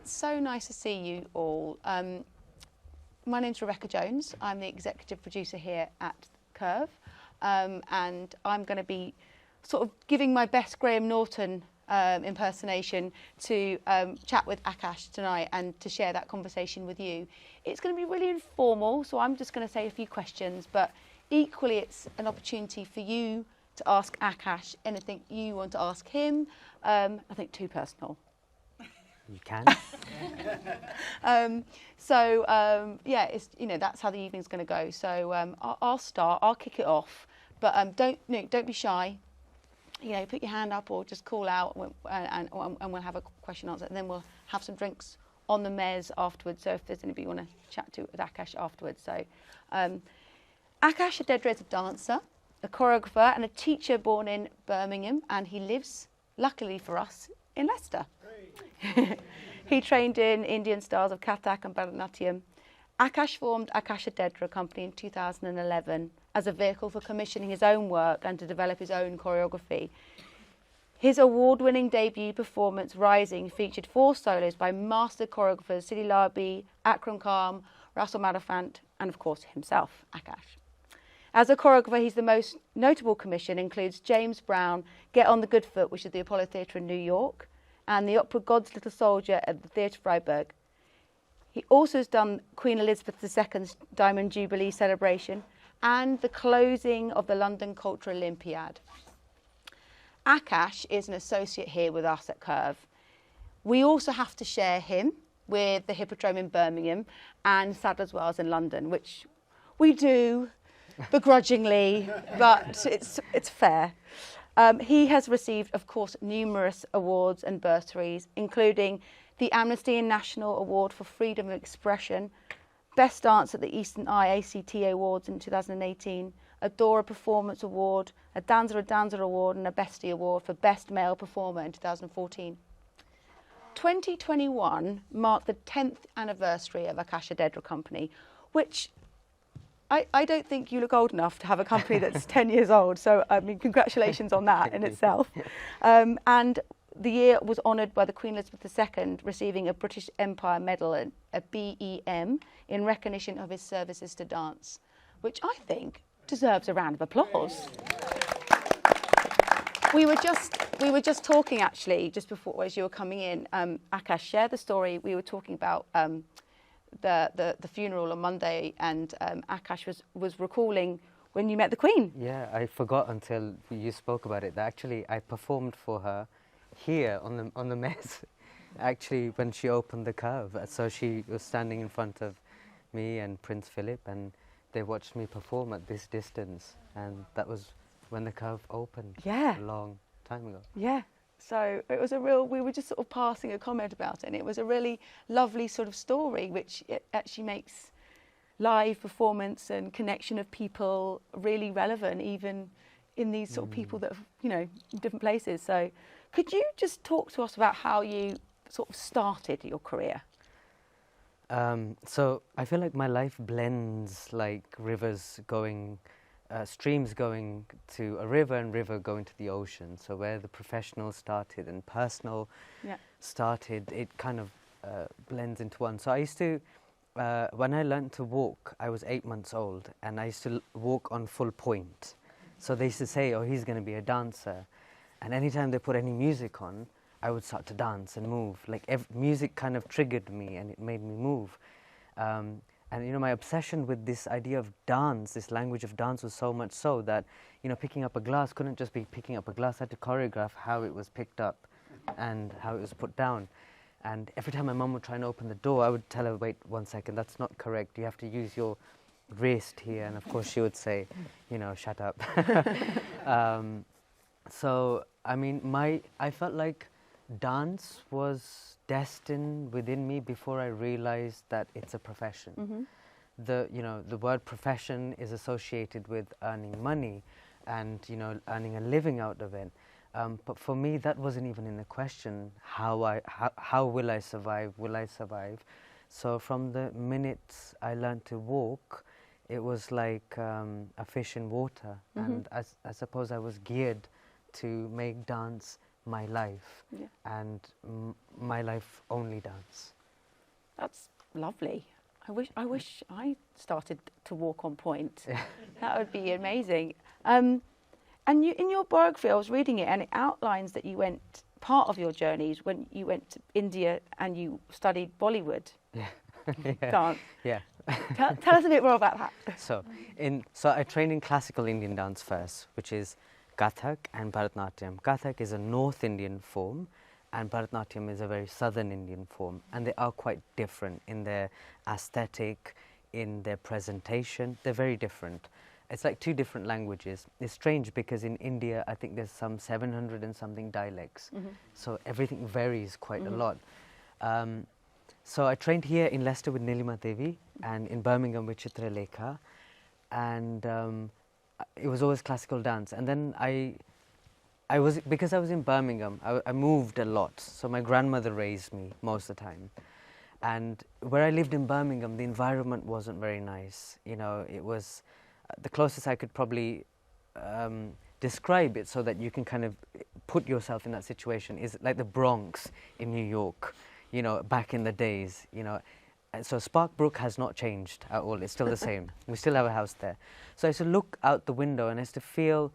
It's so nice to see you all. My name's Rebecca Jones. I'm the executive producer here at Curve, and I'm going to be sort of giving my best Graham Norton impersonation to chat with Aakash tonight and to share that conversation with you. It's going to be really informal, so I'm just going to say a few questions, but equally it's an opportunity for you to ask Aakash anything you want to ask him. I think too personal. You can. Yeah, it's, you know, that's how the evening's going to go. So I'll start. I'll kick it off, but don't be shy. You know, put your hand up or just call out, and we'll have a question answer, and then we'll have some drinks on the mez afterwards. So if there's anybody you want to chat to with Aakash afterwards, so Aakash Odedra is a dancer, a choreographer, and a teacher born in Birmingham, and he lives, luckily for us, in Leicester. He trained in Indian styles of Kathak and Bharatanatyam. Aakash formed Aakash Odedra Company in 2011 as a vehicle for commissioning his own work and to develop his own choreography. His award-winning debut performance, Rising, featured 4 solos by master choreographers Sidi Larbi, Akram Khan, Russell Marafant, and of course himself, Aakash. As a choreographer, he's the most notable commission includes James Brown, Get on the Good Foot, which is the Apollo Theatre in New York, and the opera God's Little Soldier at the Theatre Freiburg. He also has done Queen Elizabeth II's Diamond Jubilee celebration and the closing of the London Cultural Olympiad. Aakash is an associate here with us at Curve. We also have to share him with the Hippodrome in Birmingham and Sadler's Wells in London, which we do begrudgingly, but it's fair. He has received, of course, numerous awards and bursaries, including the Amnesty International Award for Freedom of Expression, Best Dance at the Eastern Eye ACTA Awards in 2018, a Dora Performance Award, a Danza Award, and a Bestie Award for Best Male Performer in 2014. 2021 marked the 10th anniversary of Aakash Odedra Company, which I don't think you look old enough to have a company that's 10 years old. So, I mean, congratulations on that in itself. And the year was honoured by the Queen Elizabeth II receiving a British Empire Medal, a BEM, in recognition of his services to dance, which I think deserves a round of applause. We were just talking, actually, just before, as you were coming in, Aakash, share the story. We were talking about the funeral on Monday, and Aakash was recalling when you met the Queen. Yeah, I forgot until you spoke about it. Actually, I performed for her here on the mess, actually, when she opened the Curve. So she was standing in front of me and Prince Philip, and they watched me perform at this distance, and that was when the Curve opened. Yeah. A long time ago. Yeah. So it was we were just sort of passing a comment about it, and it was a really lovely sort of story, which it actually makes live performance and connection of people really relevant, even in these sort of people that have, you know, in different places. So could you just talk to us about how you sort of started your career? So I feel like my life blends like rivers going, streams going to a river and river going to the ocean. So where the professional started and personal started, it kind of blends into one. So I used to, when I learned to walk, I was 8 months old, and I used to walk on full point. So they used to say, oh, he's going to be a dancer. And anytime they put any music on, I would start to dance and move. Like music kind of triggered me, and it made me move. And, you know, my obsession with this idea of dance, this language of dance, was so much so that, you know, picking up a glass couldn't just be picking up a glass. I had to choreograph how it was picked up and how it was put down. And every time my mum would try and open the door, I would tell her, wait 1 second, that's not correct. You have to use your wrist here. And, of course, she would say, you know, shut up. So, I mean, I felt like dance was destined within me before I realized that it's a profession. Mm-hmm. The word profession is associated with earning money and, you know, earning a living out of it. But for me, that wasn't even in the question. How will I survive? Will I survive? So from the minute I learned to walk, it was like a fish in water. Mm-hmm. And I suppose I was geared to make dance my life, and my life only dance. That's lovely. I wish I started to walk on point. That would be amazing. And you, in your biography, I was reading it, and it outlines that you went, part of your journeys when you went to India and you studied Bollywood dance. Yeah. Tell us a bit more about that. So I trained in classical Indian dance first, which is Kathak and Bharatanatyam. Kathak is a North Indian form, and Bharatanatyam is a very Southern Indian form, and they are quite different in their aesthetic, in their presentation. They're very different. It's like two different languages. It's strange because in India, I think there's some 700 and something dialects, so everything varies quite a lot. So I trained here in Leicester with Nilima Devi and in Birmingham with Chitra Lekha, and it was always classical dance. And then because I was in Birmingham, I moved a lot. So my grandmother raised me most of the time. And where I lived in Birmingham, the environment wasn't very nice. You know, it was the closest I could probably describe it so that you can kind of put yourself in that situation is like the Bronx in New York, you know, back in the days, you know. So Sparkbrook has not changed at all. It's still the same. We still have a house there. So I used to look out the window and I used to feel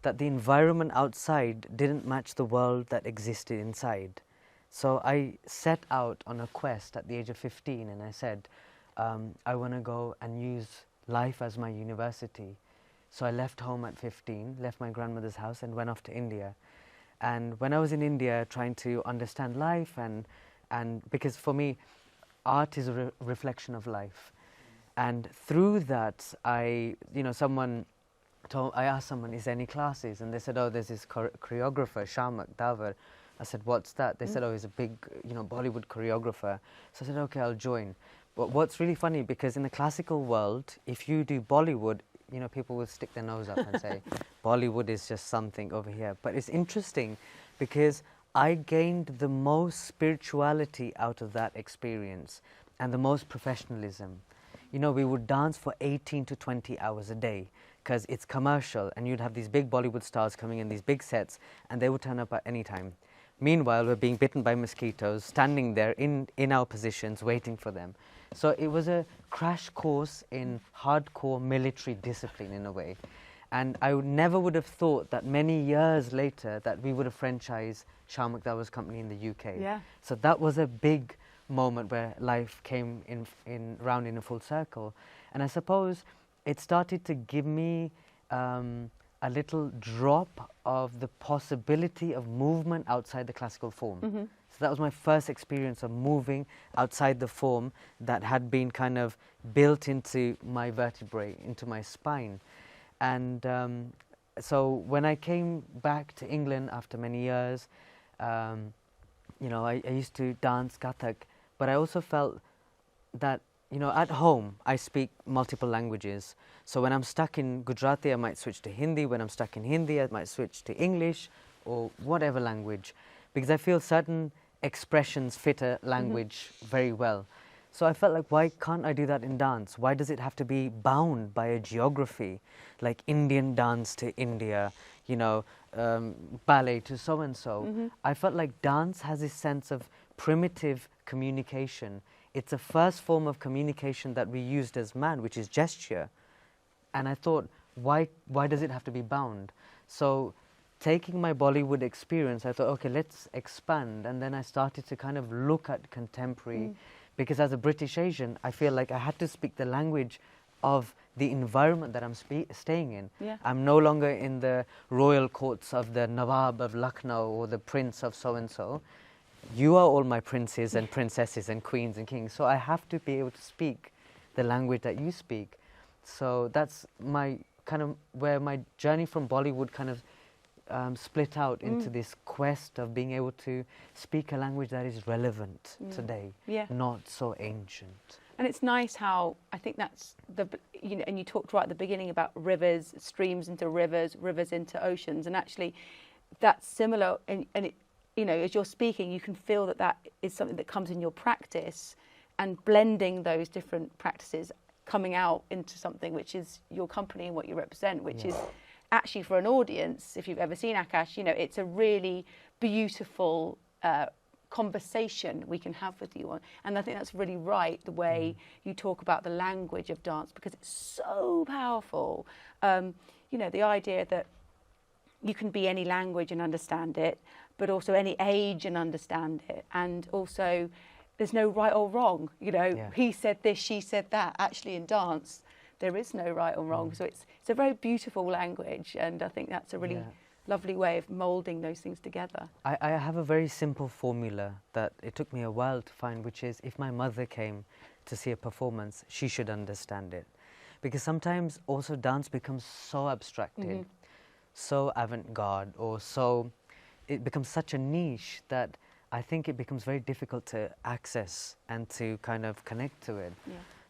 that the environment outside didn't match the world that existed inside. So I set out on a quest at the age of 15 and I said, I want to go and use life as my university. So I left home at 15, left my grandmother's house and went off to India. And when I was in India trying to understand life and because for me, art is a reflection of life. And through that, I asked someone, is there any classes? And they said, oh, there's this choreographer, Shamak Davar. I said, what's that? They said, oh, he's a big, Bollywood choreographer. So I said, okay, I'll join. But what's really funny, because in the classical world, if you do Bollywood, people will stick their nose up and say, Bollywood is just something over here. But it's interesting because I gained the most spirituality out of that experience and the most professionalism. We would dance for 18 to 20 hours a day because it's commercial, and you'd have these big Bollywood stars coming in these big sets and they would turn up at any time. Meanwhile, we're being bitten by mosquitoes, standing there in our positions waiting for them. So it was a crash course in hardcore military discipline in a way. And I never would have thought that many years later that we would have franchised Shamak Davar's company in the UK. Yeah. So that was a big moment where life came round in a full circle. And I suppose it started to give me a little drop of the possibility of movement outside the classical form. So that was my first experience of moving outside the form that had been kind of built into my vertebrae, into my spine. And so when I came back to England after many years, I used to dance Kathak, but I also felt that, at home I speak multiple languages. So when I'm stuck in Gujarati, I might switch to Hindi. When I'm stuck in Hindi, I might switch to English or whatever language, because I feel certain expressions fit a language very well. So I felt like, why can't I do that in dance? Why does it have to be bound by a geography, like Indian dance to India, ballet to so-and-so? I felt like dance has this sense of primitive communication. It's a first form of communication that we used as man, which is gesture. And I thought, why does it have to be bound? So taking my Bollywood experience, I thought, okay, let's expand. And then I started to kind of look at contemporary, because as a British Asian, I feel like I had to speak the language of the environment that I'm staying in. Yeah. I'm no longer in the royal courts of the Nawab of Lucknow or the prince of so-and-so. You are all my princes and princesses and queens and kings. So I have to be able to speak the language that you speak. So that's my kind of where my journey from Bollywood kind of split out into this quest of being able to speak a language that is relevant today, not so ancient. And it's nice how I think that's and you talked right at the beginning about rivers, streams into rivers, rivers into oceans, and actually that's similar. And it, as you're speaking, you can feel that is something that comes in your practice, and blending those different practices coming out into something which is your company and what you represent, which is actually for an audience, if you've ever seen Aakash, you know, it's a really beautiful conversation we can have with you on. And I think that's really right, the way you talk about the language of dance, because it's so powerful. You know, the idea that you can be any language and understand it, but also any age and understand it. And also there's no right or wrong, you know, he said this, she said that. Actually in dance, there is no right or wrong. So it's a very beautiful language, and I think that's a really lovely way of moulding those things together. I have a very simple formula that it took me a while to find, which is if my mother came to see a performance, she should understand it. Because sometimes also dance becomes so abstracted, so avant-garde, or so, it becomes such a niche that I think it becomes very difficult to access and to kind of connect to it.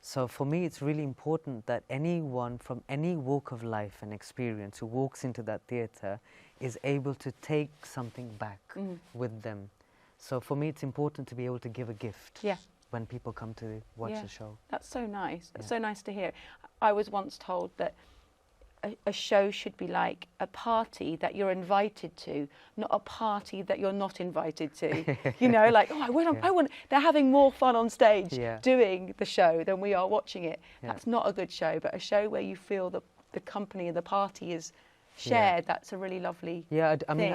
So for me, it's really important that anyone from any walk of life and experience who walks into that theatre is able to take something back with them. So for me, it's important to be able to give a gift when people come to watch the show. That's so nice. It's so nice to hear. I was once told that a show should be like a party that you're invited to, not a party that you're not invited to. You know, like, oh, I want. They're having more fun on stage doing the show than we are watching it. That's not a good show, but a show where you feel the company and the party is shared. That's a really lovely I mean,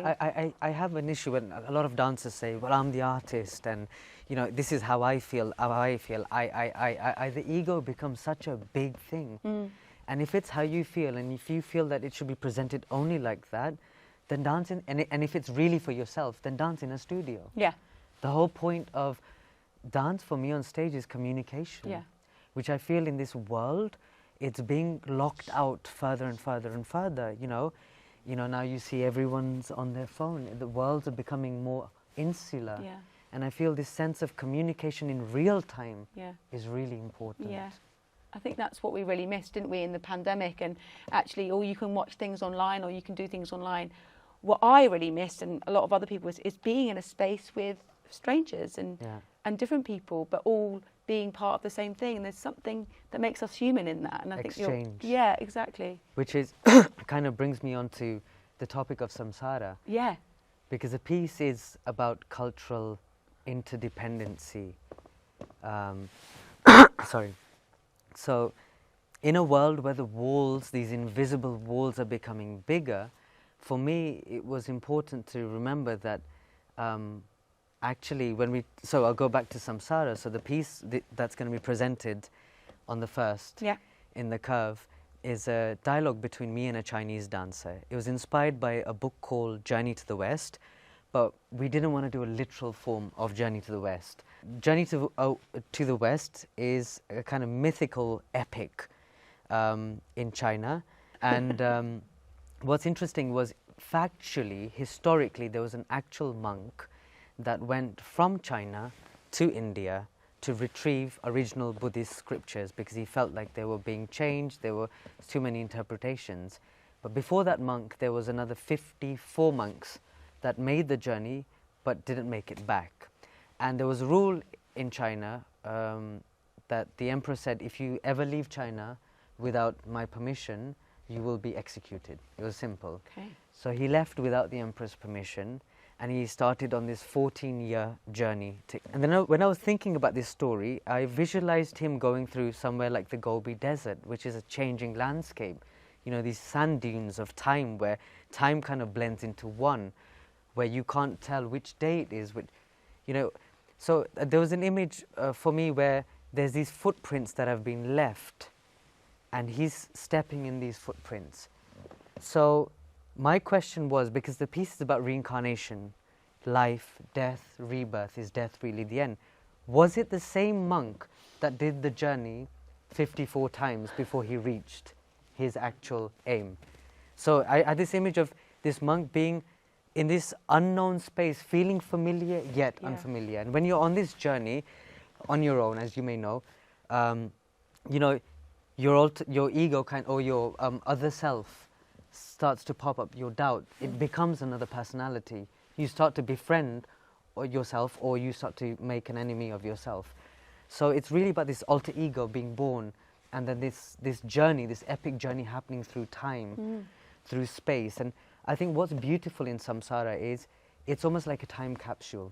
I have an issue when a lot of dancers say, well, I'm the artist, and you know, this is how I feel, the ego becomes such a big thing. And if it's how you feel, and if you feel that it should be presented only like that, then dance in, and if it's really for yourself, then dance in a studio. The whole point of dance for me on stage is communication, which I feel in this world, it's being locked out further and further and further, you know. Now you see everyone's on their phone. The worlds are becoming more insular. And I feel this sense of communication in real time is really important. I think that's what we really missed, didn't we, in the pandemic? And actually, or you can watch things online, or you can do things online. What I really missed, and a lot of other people, is being in a space with strangers and different people, but all being part of the same thing. And there's something that makes us human in that. And I think exchange. Exactly. Which is kind of brings me on to the topic of Samsara. Because the piece is about cultural interdependency. Sorry. So, in a world where the walls, these invisible walls, are becoming bigger, for me it was important to remember that actually so I'll go back to Samsara. So the piece that's going to be presented on the 1st in the Curve is a dialogue between me and a Chinese dancer. It was inspired by a book called Journey to the West, but we didn't want to do a literal form of Journey to the West. Journey to the West is a kind of mythical epic in China. And what's interesting was, factually, historically, there was an actual monk that went from China to India to retrieve original Buddhist scriptures, because he felt like they were being changed, there were too many interpretations. But before that monk, there was another 54 monks that made the journey but didn't make it back. And there was a rule in China that the emperor said, if you ever leave China without my permission, you will be executed. It was simple. So he left without the emperor's permission, and he started on this 14-year journey. And then when I was thinking about this story, I visualized him going through somewhere like the Gobi Desert, which is a changing landscape. You know, these sand dunes of time, where time kind of blends into one, where you can't tell which day it is, you know. So there was an image for me where there's these footprints that have been left, and he's stepping in these footprints. So my question was, because the piece is about reincarnation, life, death, rebirth, is death really the end? Was it the same monk that did the journey 54 times before he reached his actual aim? So I had this image of this monk being in this unknown space, feeling familiar yet unfamiliar. And when you're on this journey on your own, as you may know, you know, your ego or your other self starts to pop up, your doubt. It becomes another personality. You start to befriend yourself, or you start to make an enemy of yourself. So it's really about this alter ego being born, and then this journey, this epic journey happening through time. through space. And I think what's beautiful in Samsara is it's almost like a time capsule.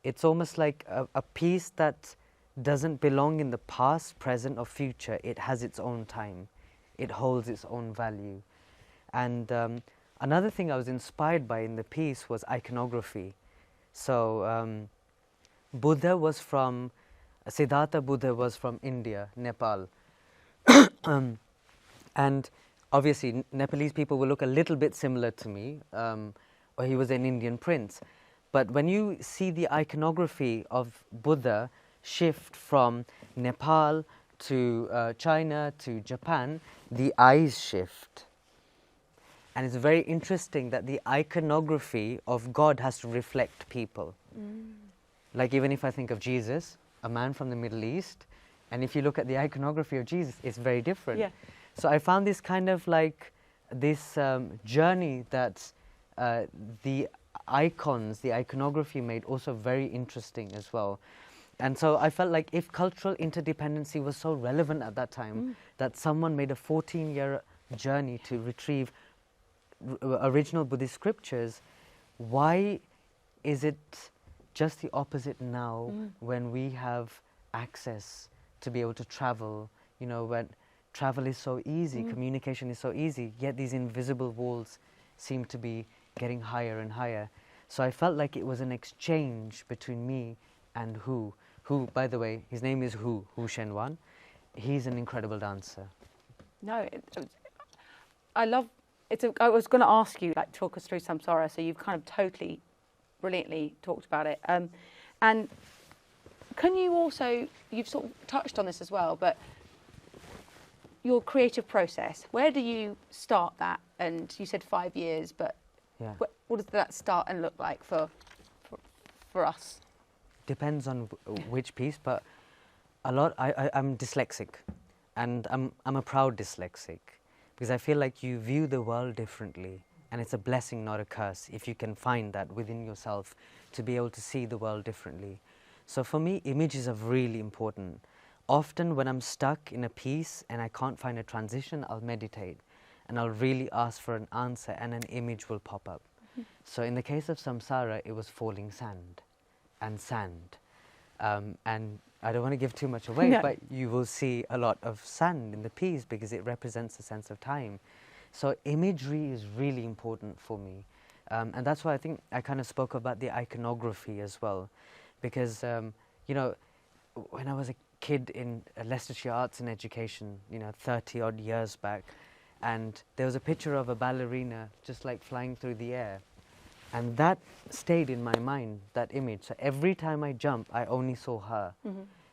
It's almost like a piece that doesn't belong in the past, present or future. It has its own time. It holds its own value. And another thing I was inspired by in the piece was iconography. So Siddhartha Buddha was from India, Nepal. And obviously Nepalese people will look a little bit similar to me, or he was an Indian prince. But when you see the iconography of Buddha shift from Nepal to China to Japan, the eyes shift. And it's very interesting that the iconography of God has to reflect people. Like even if I think of Jesus, a man from the Middle East, and if you look at the iconography of Jesus, it's very different. Yeah. So I found this kind of like this journey that the icons, the iconography made also very interesting as well. And so I felt like if cultural interdependency was so relevant at that time, that someone made a 14-year journey to retrieve original Buddhist scriptures, why is it just the opposite now when we have access to be able to travel, you know, when travel is so easy, communication is so easy, yet these invisible walls seem to be getting higher and higher. So I felt like it was an exchange between me and who, by the way, his name is Hu Shenwan. He's an incredible dancer. No, I love it. I was going to ask you, like, talk us through Samsara, so you've kind of totally, brilliantly talked about it. And can you also, you've sort of touched on this as well, but your creative process, where do you start that? And you said 5 years, but Yeah. what does that start and look like for us? Depends on which piece, but I'm dyslexic, and I'm a proud dyslexic, because I feel like you view the world differently, and it's a blessing, not a curse, if you can find that within yourself to be able to see the world differently. So for me, images are really important. Often when I'm stuck in a piece and I can't find a transition, I'll meditate and I'll really ask for an answer, and an image will pop up. So in the case of Samsara, it was falling sand and sand. And I don't want to give too much away, but you will see a lot of sand in the piece because it represents a sense of time. So imagery is really important for me. And that's why I think I kind of spoke about the iconography as well. Because, you know, when I was a kid in Leicestershire Arts and Education, you know, 30 odd years back, and there was a picture of a ballerina just like flying through the air. And that stayed in my mind, that image. So every time I jump, I only saw her.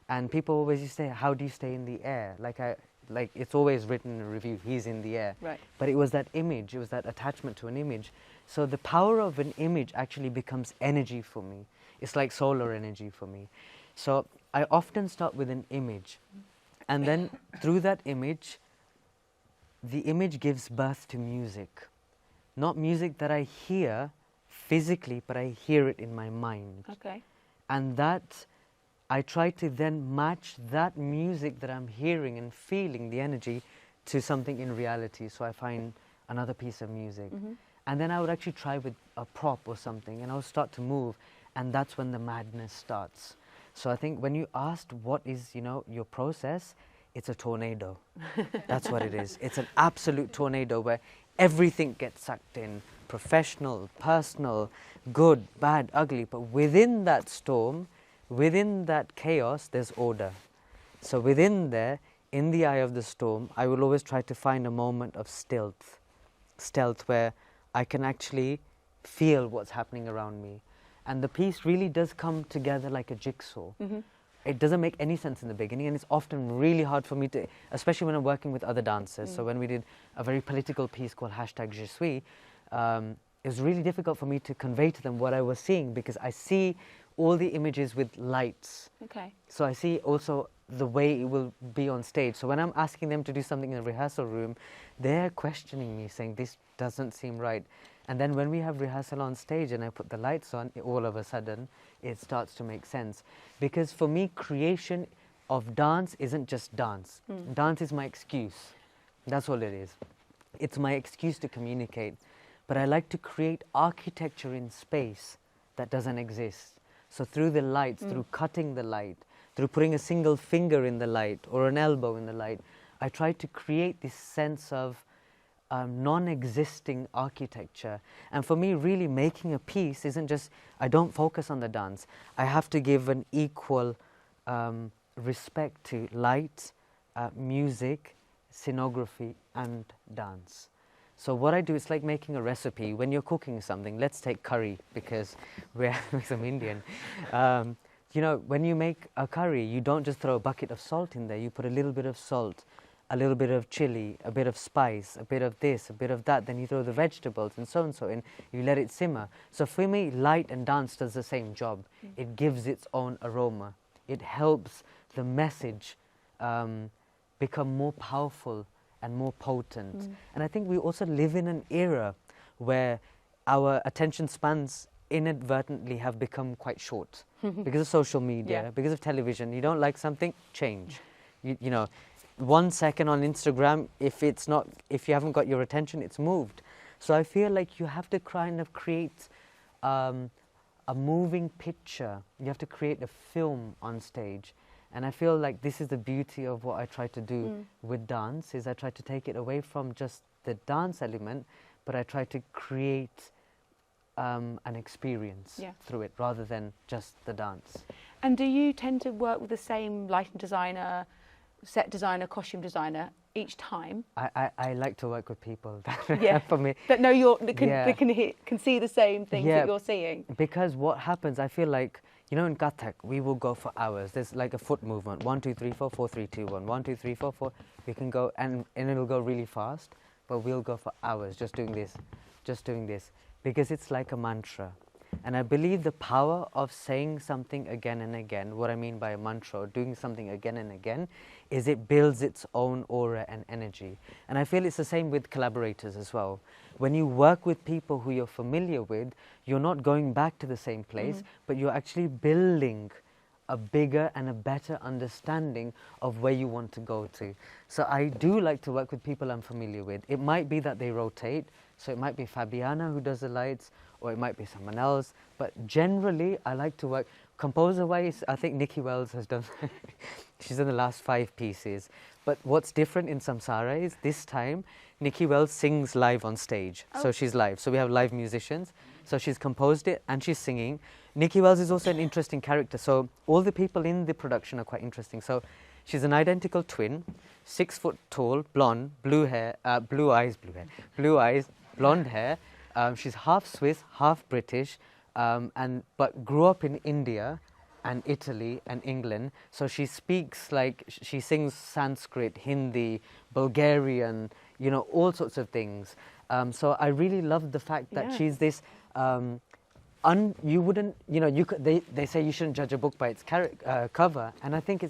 And people always used to say, how do you stay in the air? Like it's always written in a review, he's in the air. Right. But it was that image, it was that attachment to an image. So the power of an image actually becomes energy for me. It's like solar energy for me. So I often start with an image. And then through that image, the image gives birth to music. Not music that I hear physically, but I hear it in my mind. Okay. And that, I try to then match that music that I'm hearing and feeling, the energy, to something in reality. So I find another piece of music. And then I would actually try with a prop or something, and I would start to move, and that's when the madness starts. So I think when you asked what is, you know, your process, it's a tornado. That's what it is. It's an absolute tornado where everything gets sucked in. Professional, personal, good, bad, ugly. But within that storm, within that chaos, there's order. So within there, in the eye of the storm, I will always try to find a moment of stealth. Stealth where I can actually feel what's happening around me. And the piece really does come together like a jigsaw. It doesn't make any sense in the beginning, and it's often really hard for me to, especially when I'm working with other dancers. So when we did a very political piece called #JeSuis, it was really difficult for me to convey to them what I was seeing, because I see all the images with lights. Okay. So I see also the way it will be on stage. So when I'm asking them to do something in the rehearsal room, they're questioning me, saying, this doesn't seem right. And then when we have rehearsal on stage and I put the lights on, all of a sudden, it starts to make sense. Because for me, creation of dance isn't just dance. Dance is my excuse. That's all it is. It's my excuse to communicate. But I like to create architecture in space that doesn't exist. So through the lights, through cutting the light, through putting a single finger in the light or an elbow in the light, I try to create this sense of non-existing architecture. And for me, really making a piece isn't just, I don't focus on the dance. I have to give an equal respect to light, music, scenography, and dance. So what I do is like making a recipe. When you're cooking something, let's take curry because we're some Indian. You know, when you make a curry, you don't just throw a bucket of salt in there. You put a little bit of salt, a little bit of chili, a bit of spice, a bit of this, a bit of that. Then you throw the vegetables and so in. You let it simmer. So for me, light and dance does the same job. It gives its own aroma. It helps the message become more powerful and more potent. And I think we also live in an era where our attention spans inadvertently have become quite short because of social media, because of television. You don't like something, change. You know, 1 second on Instagram, if you haven't got your attention, it's moved. So I feel like you have to kind of create a moving picture. You have to create a film on stage. And I feel like this is the beauty of what I try to do with dance, is I try to take it away from just the dance element, but I try to create an experience through it rather than just the dance. And do you tend to work with the same lighting designer, set designer, costume designer each time? I like to work with people that, for me. That know they can see the same things that you're seeing. Because what happens, I feel like, you know, in Kathak, we will go for hours. There's like a foot movement, 1, 2, 3, 4, 4, 3, 2, 1, 1, 2, 3, 4, 4. We can go, and it'll go really fast, but we'll go for hours just doing this, because it's like a mantra. And I believe the power of saying something again and again, what I mean by a mantra, or doing something again and again, is it builds its own aura and energy. And I feel it's the same with collaborators as well. When you work with people who you're familiar with, you're not going back to the same place, but you're actually building a bigger and a better understanding of where you want to go to. So I do like to work with people I'm familiar with. It might be that they rotate, so it might be Fabiana who does the lights, or it might be someone else, but generally I like to work composer-wise. I think Nikki Wells has done she's done the last 5 pieces, but what's different in Samsara is this time Nikki Wells sings live on stage. So she's live, so we have live musicians, so she's composed it and she's singing. Nikki Wells is also an interesting character, so all the people in the production are quite interesting. So she's an identical twin, 6 foot tall, blonde, blue eyes, blonde hair. She's half Swiss, half British, but grew up in India and Italy and England. So she speaks she sings Sanskrit, Hindi, Bulgarian, you know, all sorts of things. So I really love the fact that she's this. You wouldn't, you know, they say you shouldn't judge a book by its cover, and I think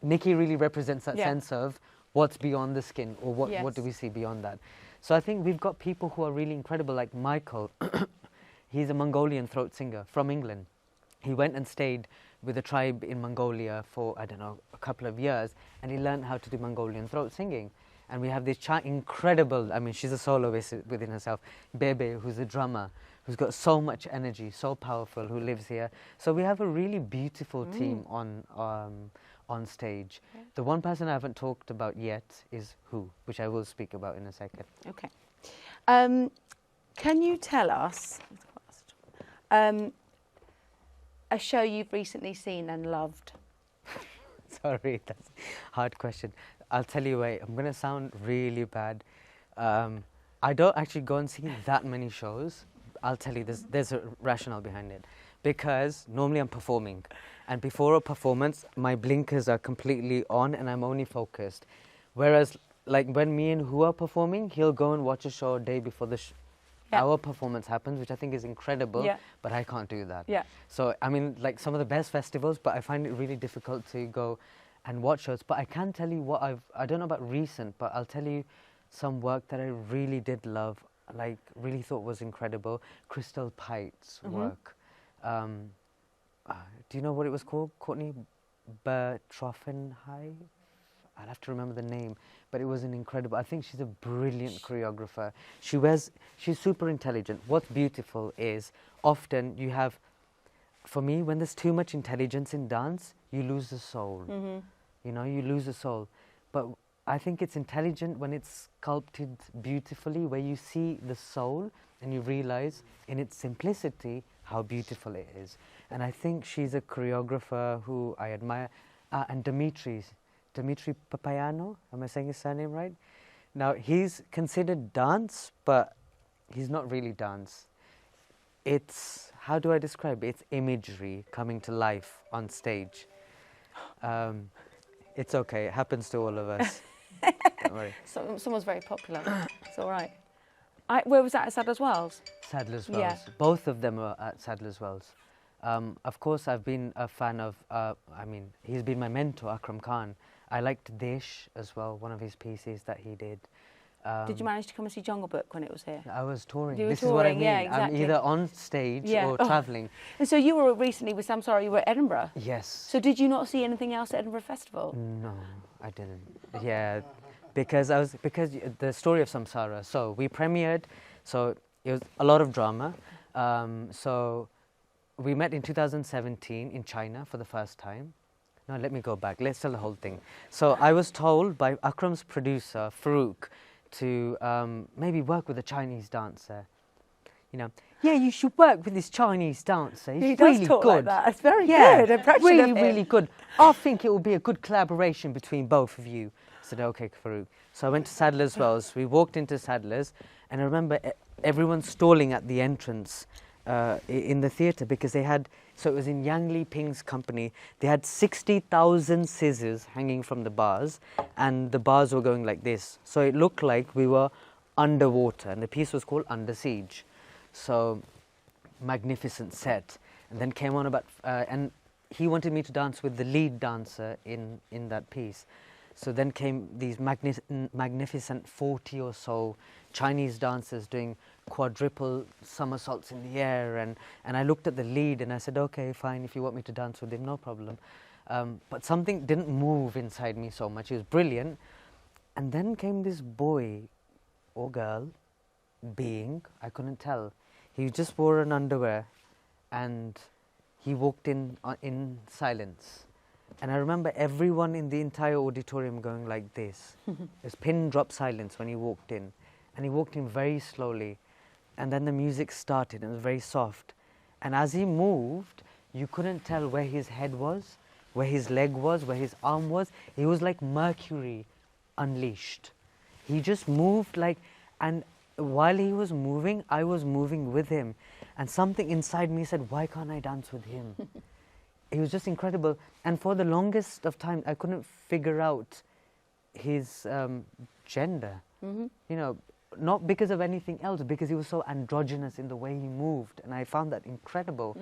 Nikki really represents that sense of what's beyond the skin, or what do we see beyond that. So I think we've got people who are really incredible, like Michael. He's a Mongolian throat singer from England. He went and stayed with a tribe in Mongolia for, I don't know, a couple of years, and he learned how to do Mongolian throat singing. And we have this incredible, I mean, she's a soloist within herself, Bebe, who's a drummer, who's got so much energy, so powerful, who lives here. So we have a really beautiful team on stage. Okay. The one person I haven't talked about yet is which I will speak about in a second. Okay. Can you tell us a show you've recently seen and loved? Sorry, that's a hard question. I'll tell you why. I'm going to sound really bad. I don't actually go and see that many shows. I'll tell you, there's a rationale behind it. Because normally I'm performing, and before a performance, my blinkers are completely on and I'm only focused. Whereas, like when me and Hu are performing, he'll go and watch a show a day before our performance happens, which I think is incredible, but I can't do that. So, I mean, like some of the best festivals, but I find it really difficult to go and watch shows. But I can tell you what I don't know about recent, but I'll tell you some work that I really did love, like really thought was incredible. Crystal Pite's work. Do you know what it was called, Courtney? Bertroffenheim? I'll have to remember the name, but it was an incredible, I think she's a brilliant choreographer. She's super intelligent. What's beautiful is often you have, for me, when there's too much intelligence in dance, you lose the soul. You know, you lose the soul. But I think it's intelligent when it's sculpted beautifully, where you see the soul and you realize in its simplicity how beautiful it is. And I think she's a choreographer who I admire. And Dimitri Papayano, am I saying his surname right? Now, he's considered dance, but he's not really dance. It's, how do I describe it? It's imagery coming to life on stage. It's okay, it happens to all of us. Don't worry. Someone's very popular. It's all right. Where was that, at Sadler's Wells? Sadler's Wells. Yeah. Both of them are at Sadler's Wells. Of course, I've been a fan of, he's been my mentor, Akram Khan. I liked Desh as well, one of his pieces that he did. Did you manage to come and see Jungle Book when it was here? I was touring. You were this touring, is what I mean. yeah, exactly. I'm either on stage or travelling. And so you were recently with Samsara, you were at Edinburgh? Yes. So did you not see anything else at Edinburgh Festival? No, I didn't. Yeah, because the story of Samsara. So we premiered, so it was a lot of drama. So we met in 2017 in China for the first time. No, let me go back. Let's tell the whole thing. So I was told by Akram's producer, Farouk, to maybe work with a Chinese dancer. You know, yeah, you should work with this Chinese dancer. He's does really talk good. Like that. It's very yeah, good. Impression really, of him. really good. I think it will be a good collaboration between both of you. I said, okay, Farouk. So I went to Sadler's Wells. We walked into Sadler's, and I remember everyone stalling at the entrance in the theatre because they had, so it was in Yang Li Ping's company, they had 60,000 scissors hanging from the bars, and the bars were going like this. So it looked like we were underwater, and the piece was called Under Siege. So magnificent set. And then came on about, and he wanted me to dance with the lead dancer in that piece. So then came these magnificent 40 or so Chinese dancers doing quadruple somersaults in the air, and I looked at the lead and I said, okay, fine, if you want me to dance with him, no problem. But something didn't move inside me so much. He was brilliant. And then came this boy or girl, being, I couldn't tell. He just wore an underwear and he walked in silence. And I remember everyone in the entire auditorium going like this. There's pin drop silence when he walked in. And he walked in very slowly. And then the music started and it was very soft. And as he moved, you couldn't tell where his head was, where his leg was, where his arm was. He was like Mercury unleashed. He just moved like, and while he was moving, I was moving with him. And something inside me said, why can't I dance with him? He was just incredible. And for the longest of time, I couldn't figure out his gender. You know, not because of anything else, because he was so androgynous in the way he moved. And I found that incredible.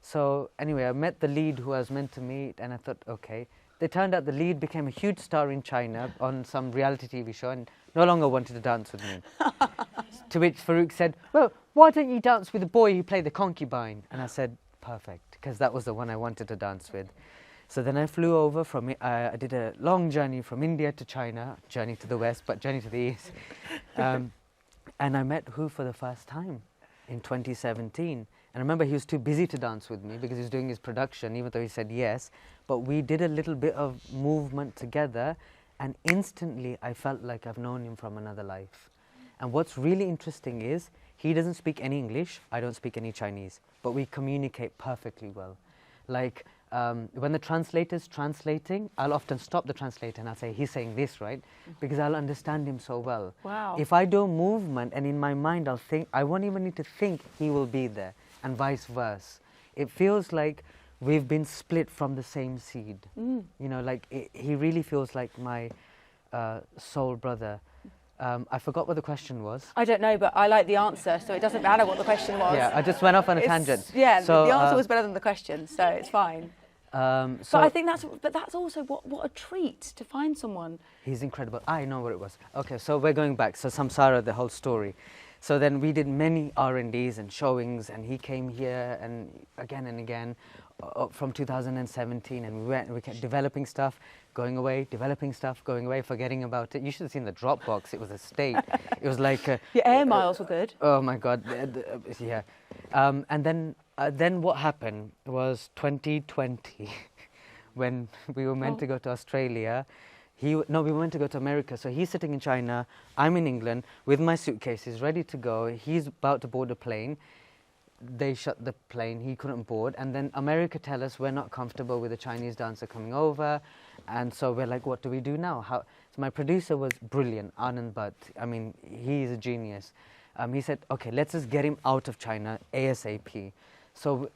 So anyway, I met the lead who I was meant to meet, and I thought, okay. It turned out the lead became a huge star in China on some reality TV show and no longer wanted to dance with me. To which Farouk said, well, why don't you dance with the boy who played the concubine? And I said, perfect, because that was the one I wanted to dance with. So then I flew over from, I did a long journey from India to China, journey to the west, but journey to the east. And I met Hu for the first time in 2017. And I remember he was too busy to dance with me because he was doing his production, even though he said yes. But we did a little bit of movement together, and instantly I felt like I've known him from another life. And what's really interesting is he doesn't speak any English, I don't speak any Chinese, but we communicate perfectly well. Like when the translator's translating, I'll often stop the translator and I'll say, he's saying this, right? Because I'll understand him so well. Wow. If I do movement and in my mind I'll think, I won't even need to think he will be there, and vice versa. It feels like we've been split from the same seed. You know, like he really feels like my soul brother. I forgot what the question was. I don't know, but I like the answer, so it doesn't matter what the question was. Yeah, I just went off on a tangent. Yeah, so, the answer was better than the question, so it's fine. So but I think that's also what a treat to find someone. He's incredible. I know what it was. Okay, so we're going back. So Samsara, the whole story. So then we did many R&Ds and showings, and he came here and again, from 2017, and we kept developing stuff, going away, developing stuff, going away, forgetting about it. You should have seen the Dropbox. It was a state. It was like your air miles were good. Oh my God, yeah. And then what happened was 2020, when we were meant to go to Australia. We were meant to go to America. So he's sitting in China, I'm in England with my suitcases ready to go. He's about to board a plane. They shut the plane, he couldn't board. And then America tell us we're not comfortable with a Chinese dancer coming over. And so we're like, what do we do now? So my producer was brilliant, Anand Bhatt. I mean, he's a genius. He said, okay, let's just get him out of China ASAP. So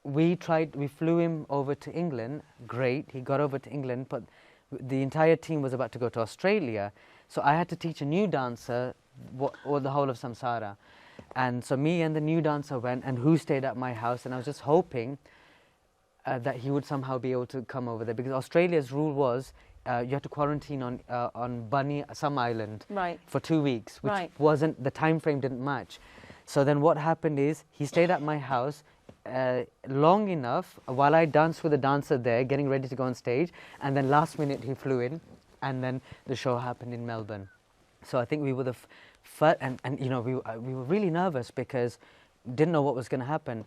we flew him over to England. Great, he got over to England, but the entire team was about to go to Australia. So I had to teach a new dancer or the whole of Samsara. And so me and the new dancer went, and who stayed at my house, and I was just hoping that he would somehow be able to come over there, because Australia's rule was you had to quarantine on some island for 2 weeks, which wasn't, the time frame didn't match. So then what happened is he stayed at my house long enough while I danced with a dancer there, getting ready to go on stage, and then last minute he flew in, and then the show happened in Melbourne. So I think we were the first, and you know, we were really nervous because didn't know what was going to happen.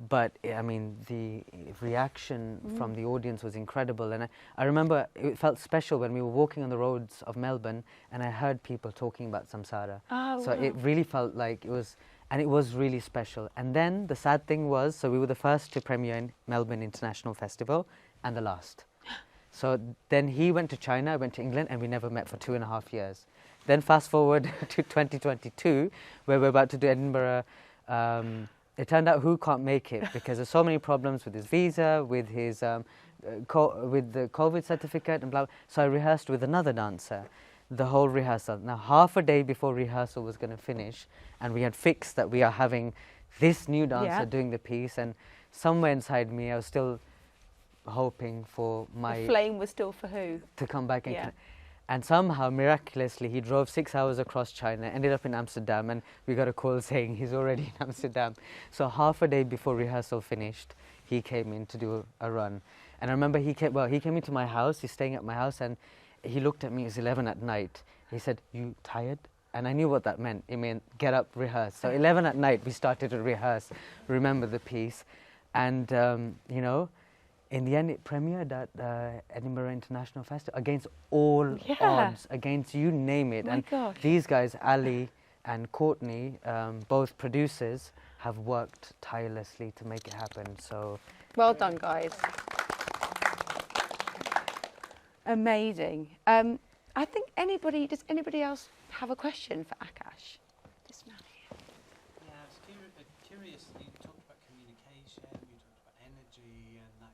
But I mean, the reaction from the audience was incredible, and I remember it felt special when we were walking on the roads of Melbourne, and I heard people talking about Samsara. Oh, so wow. it really felt like it was, and it was really special. And then the sad thing was, so we were the first to premiere in Melbourne International Festival, and the last. So then he went to China, I went to England, and we never met for 2.5 years. Then fast forward to 2022, where we're about to do Edinburgh. It turned out who can't make it because there's so many problems with his visa, with his with the COVID certificate and blah. So I rehearsed with another dancer, the whole rehearsal. Now half a day before rehearsal was going to finish, and we had fixed that we are having this new dancer doing the piece, and somewhere inside me I was still hoping for the flame was still for who to come back and. And somehow, miraculously, he drove 6 hours across China, ended up in Amsterdam, and we got a call saying he's already in Amsterdam. So half a day before rehearsal finished, he came in to do a run. And I remember he came into my house, he's staying at my house, and he looked at me, it was 11 at night. He said, "You tired?" And I knew what that meant. It meant, get up, rehearse. So 11 at night, we started to rehearse, remember the piece. And, you know, in the end, it premiered at Edinburgh International Festival against all odds, against you name it. And these guys, Ali and Courtney, both producers, have worked tirelessly to make it happen. So, well done, guys. Amazing. I think does anybody else have a question for Aakash? This man here. Yeah, I was curious. You talked about communication, you talked about energy, and that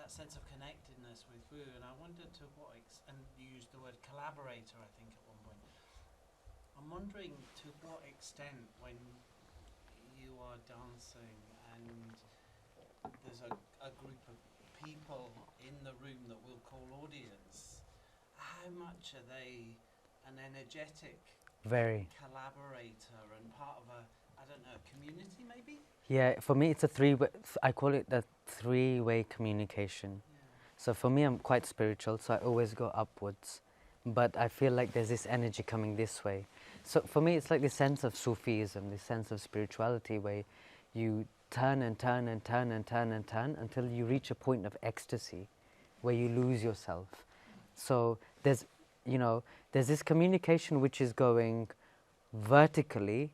sense of connectedness with Wu. And I wondered to what and you used the word collaborator, I think, at one point. I'm wondering to what extent, when you are dancing and there's a group of people in the room that we'll call audience, how much are they an energetic collaborator and part of a community maybe? Yeah, for me it's a three-way, I call it the three-way communication. Yeah. So for me, I'm quite spiritual, so I always go upwards. But I feel like there's this energy coming this way. So for me, it's like this sense of Sufism, this sense of spirituality where you turn and turn and turn and turn and turn until you reach a point of ecstasy where you lose yourself. So there's this communication which is going vertically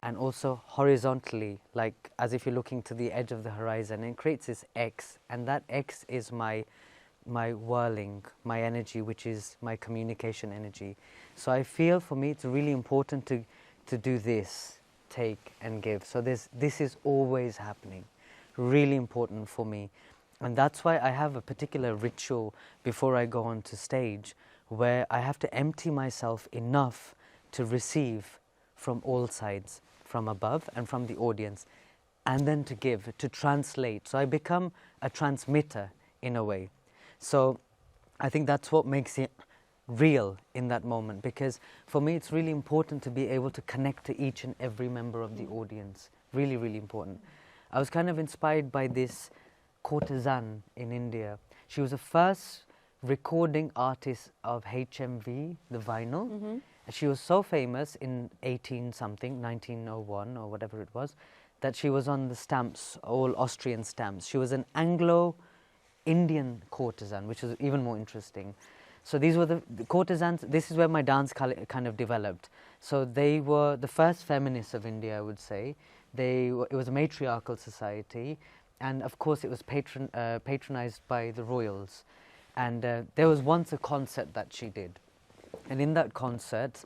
and also horizontally, like as if you're looking to the edge of the horizon, and it creates this X, and that X is my whirling, my energy, which is my communication energy. So I feel for me it's really important to do this, take and give. So this is always happening, really important for me. And that's why I have a particular ritual before I go onto stage, where I have to empty myself enough to receive from all sides, from above and from the audience, and then to give, to translate. So I become a transmitter in a way. So I think that's what makes it real in that moment, because for me it's really important to be able to connect to each and every member of the audience. Really, really important. I was kind of inspired by this courtesan in India. She was the first recording artist of HMV, the vinyl. Mm-hmm. And she was so famous in 1901 or whatever it was, that she was on the stamps, all Austrian stamps. She was an Anglo-Indian courtesan, which is even more interesting. So these were the courtesans. This is where my dance kind of developed. So they were the first feminists of India, I would say. It was a matriarchal society, and of course it was patronized by the royals. And there was once a concert that she did, and in that concert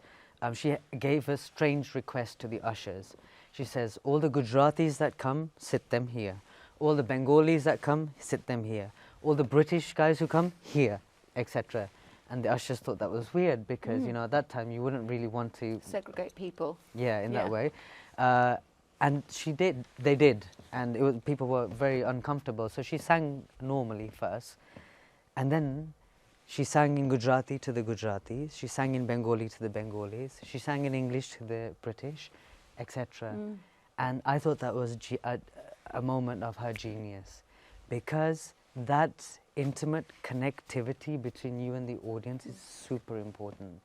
she gave a strange request to the ushers. She says, all the Gujaratis that come, sit them here. All the Bengalis that come, sit them here. All the British guys who come, here, etc. And the ushers thought that was weird because, you know, at that time you wouldn't really want to segregate people. Yeah, in that way. And they did. And people were very uncomfortable. So she sang normally first. And then she sang in Gujarati to the Gujaratis. She sang in Bengali to the Bengalis. She sang in English to the British, etc. And I thought that was a moment of her genius, because that intimate connectivity between you and the audience is super important.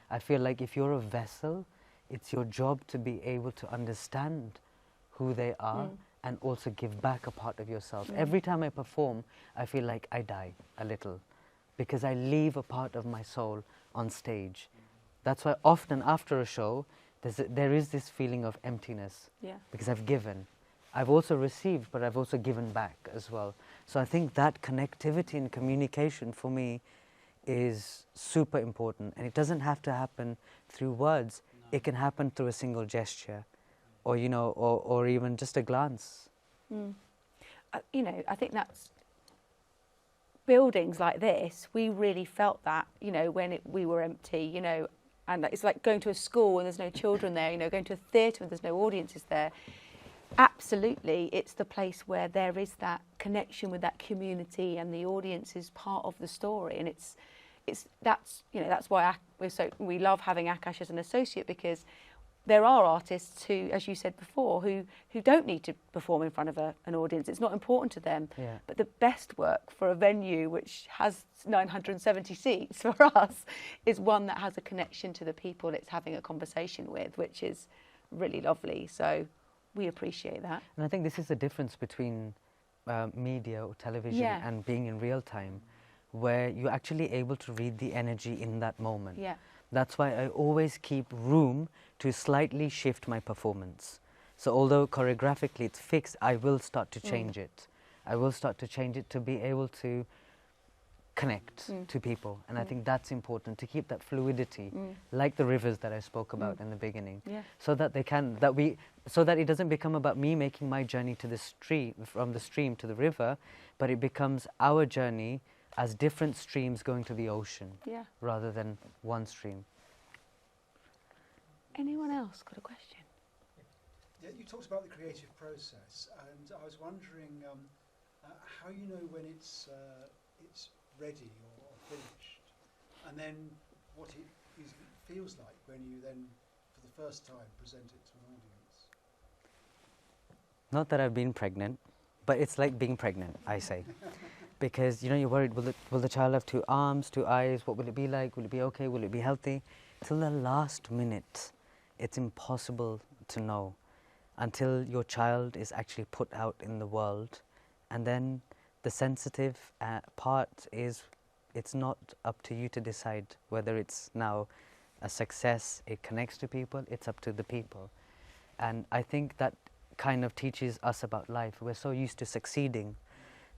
I feel like if you're a vessel, it's your job to be able to understand who they are and also give back a part of yourself. Every time I perform, I feel like I die a little, because I leave a part of my soul on stage. That's why often after a show, there is this feeling of emptiness, because I've given. I've also received, but I've also given back as well. So I think that connectivity and communication for me is super important, and it doesn't have to happen through words. It can happen through a single gesture, or you know, or even just a glance. You know, I think that's buildings like this. We really felt that, you know, when we were empty, you know, and it's like going to a school and there's no children there. You know, going to a theatre and there's no audiences there. Absolutely, it's the place where there is that connection with that community, and the audience is part of the story. And that's why we love having Aakash as an associate, because there are artists who, as you said before, who don't need to perform in front of an audience. It's not important to them. But the best work for a venue which has 970 seats for us is one that has a connection to the people it's having a conversation with, which is really lovely. So we appreciate that. And I think this is the difference between media or television and being in real time, where you're actually able to read the energy in that moment. That's why I always keep room to slightly shift my performance. So although choreographically it's fixed, I will start to change it. I will start to change it to be able to connect to people. And I think that's important, to keep that fluidity, like the rivers that I spoke about in the beginning, so that it doesn't become about me making my journey to the stream, from the stream to the river, but it becomes our journey as different streams going to the ocean, rather than one stream. Anyone else got a question? Yeah, you talked about the creative process, and I was wondering how you know when it's ready or finished, and then what it feels like when you then, for the first time, present it to an audience. Not that I've been pregnant, but it's like being pregnant, I say. Because, you know, you're worried, will the child have 2 arms, 2 eyes? What will it be like? Will it be okay? Will it be healthy? Till the last minute, it's impossible to know, until your child is actually put out in the world. And then the sensitive part is, it's not up to you to decide whether it's now a success, it connects to people, it's up to the people. And I think that kind of teaches us about life. We're so used to succeeding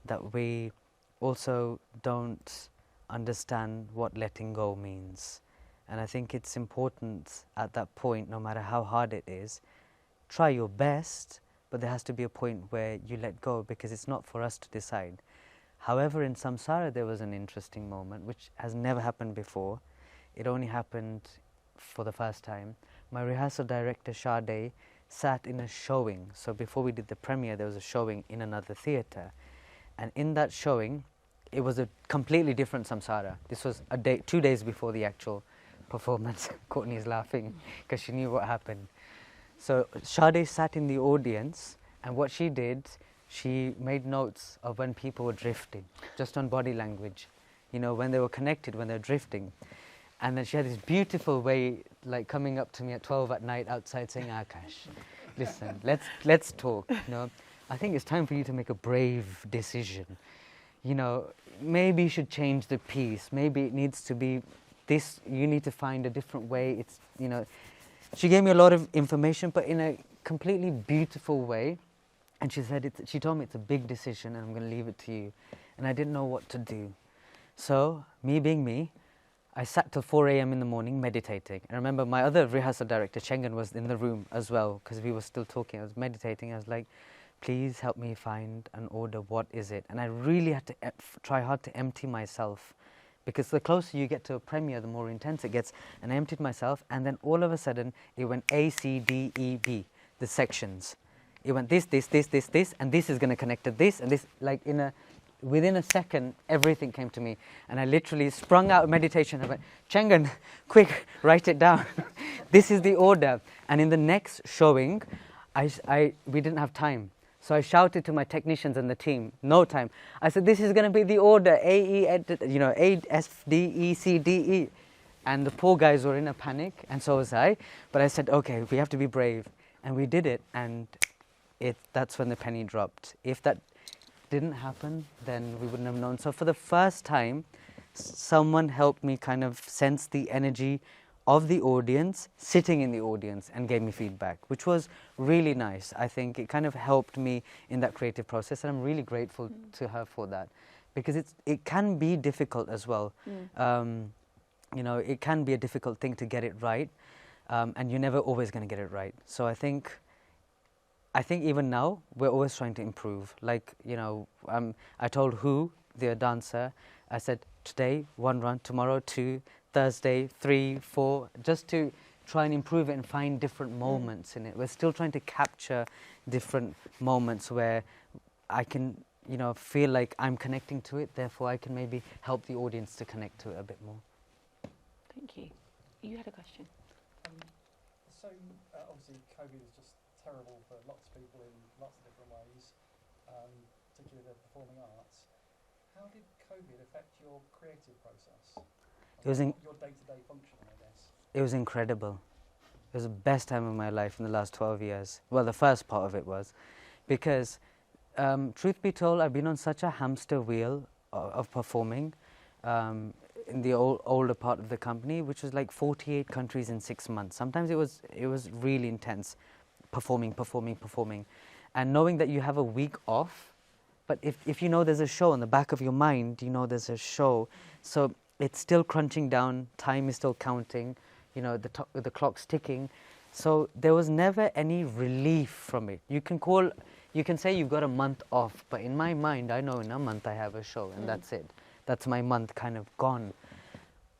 that we also don't understand what letting go means. And I think it's important at that point, no matter how hard it is, try your best, but there has to be a point where you let go, because it's not for us to decide. However, in Samsara there was an interesting moment which has never happened before. It only happened for the first time. My rehearsal director Sade sat in a showing. So before we did the premiere, there was a showing in another theatre. And in that showing, it was a completely different Samsara. This was 2 days before the actual performance. Courtney is laughing because she knew what happened. So Sade sat in the audience And what she did, she made notes of when people were drifting, just on body language, you know, when they were connected, when they were drifting. And then she had this beautiful way, like coming up to me at 12 at night outside saying, Aakash, listen, let's talk, you know. I think it's time for you to make a brave decision. You know, maybe you should change the piece. Maybe it needs to be this, you need to find a different way. It's, you know, she gave me a lot of information, but in a completely beautiful way. And she said, she told me it's a big decision and I'm going to leave it to you. And I didn't know what to do. So, me being me, I sat till 4 a.m. in the morning meditating. And I remember my other rehearsal director, Chengan, was in the room as well, because we were still talking. I was meditating. I was like, please help me find an order. What is it? And I really had to try hard to empty myself, because the closer you get to a premiere, the more intense it gets. And I emptied myself, and then all of a sudden, it went A, C, D, E, B, the sections. It went this, and this is going to connect to this, and this, like within a second, everything came to me. And I literally sprung out of meditation. I went, Chengan, quick, write it down. This is the order. And in the next showing, we didn't have time. So I shouted to my technicians and the team, no time. I said, this is going to be the order, A, F, D, E, C, D, E. And the poor guys were in a panic, and so was I. But I said, okay, we have to be brave. And we did it, and that's when the penny dropped. If that didn't happen, then we wouldn't have known. So for the first time, someone helped me kind of sense the energy of the audience, sitting in the audience, and gave me feedback, which was really nice. I think it kind of helped me in that creative process, and I'm really grateful to her for that, because it can be difficult as well. You know, it can be a difficult thing to get it right, and you're never always going to get it right. So I think even now, we're always trying to improve. Like, you know, I told the dancer, I said, today, 1 run, tomorrow 2, Thursday 3, 4, just to try and improve it and find different moments in it. We're still trying to capture different moments where I can, you know, feel like I'm connecting to it, therefore I can maybe help the audience to connect to it a bit more. Thank you. You had a question. So, obviously, COVID is just terrible for lots of people in lots of different ways, particularly the performing arts. How did COVID affect your creative process? It was your day-to-day functioning, I guess. It was incredible. It was the best time of my life in the last 12 years. Well, the first part of it was, because truth be told, I've been on such a hamster wheel of performing in the older part of the company, which was like 48 countries in 6 months. Sometimes it was really intense, performing, and knowing that you have a week off. But if you know there's a show in the back of your mind, you know there's a show, so it's still crunching down, time is still counting, you know, the clock's ticking. So there was never any relief from it. You can say you've got a month off, but in my mind, I know in a month I have a show, and that's it. That's my month kind of gone.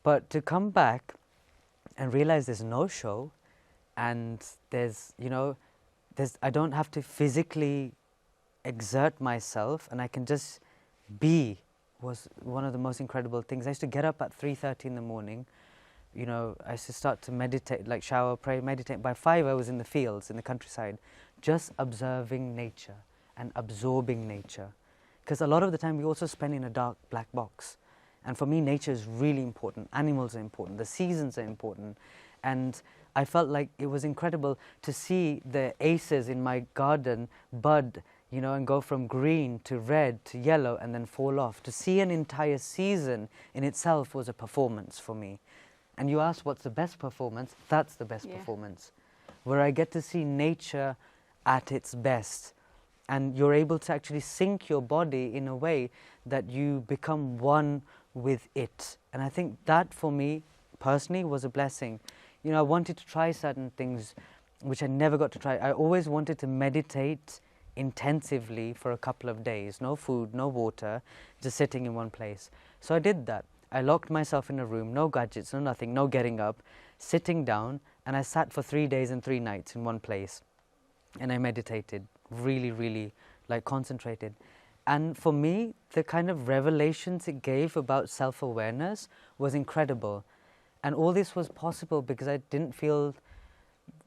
But to come back and realize there's no show, and I don't have to physically exert myself, and I can just be, was one of the most incredible things. I used to get up at 3:30 in the morning. You know, I used to start to meditate, like shower, pray, meditate. By 5 I was in the fields, in the countryside, just observing nature and absorbing nature. Because a lot of the time we also spend in a dark black box. And for me, nature is really important. Animals are important. The seasons are important. And I felt like it was incredible to see the aces in my garden bud, you know, and go from green to red to yellow and then fall off. To see an entire season in itself was a performance for me. And you asked what's the best performance? That's the best performance. Where I get to see nature at its best. And you're able to actually sync your body in a way that you become one with it. And I think that for me, personally, was a blessing. You know, I wanted to try certain things which I never got to try. I always wanted to meditate intensively for a couple of days. No food, no water, just sitting in one place. So I did that. I locked myself in a room, no gadgets, no nothing, no getting up, sitting down, and I sat for 3 days and 3 nights in one place. And I meditated, really, like concentrated. And for me, the kind of revelations it gave about self-awareness was incredible. And all this was possible because I didn't feel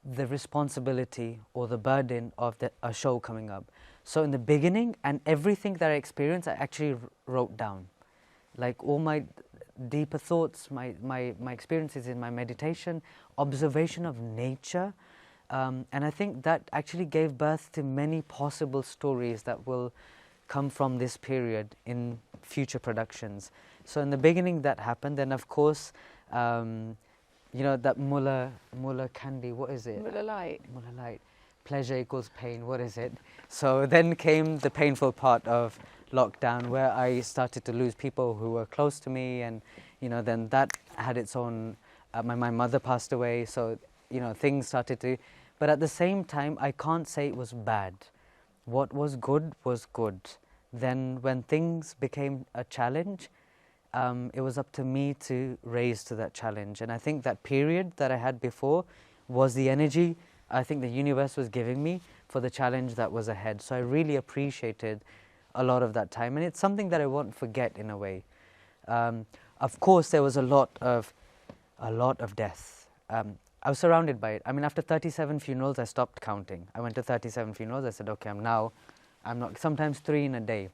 the responsibility or the burden of a show coming up. So in the beginning, and everything that I experienced, I actually wrote down. Like all my deeper thoughts, my experiences in my meditation, observation of nature, and I think that actually gave birth to many possible stories that will come from this period in future productions. So in the beginning that happened, then of course, you know, that Mulla Candy, what is it? Mulla Light. Mulla Light. Pleasure equals pain, what is it? So then came the painful part of lockdown, where I started to lose people who were close to me, and you know, then that had its own, my mother passed away, so you know, things started to, but at the same time I can't say it was bad. What was good was good. Then when things became a challenge, it was up to me to raise to that challenge. And I think that period that I had before was the energy I think the universe was giving me for the challenge that was ahead. So I really appreciated a lot of that time, and it's something that I won't forget in a way. Of course, there was a lot of death. I was surrounded by it. I mean, after 37 funerals, I stopped counting. I went to 37 funerals. I said, okay, I'm not, sometimes 3 in a day,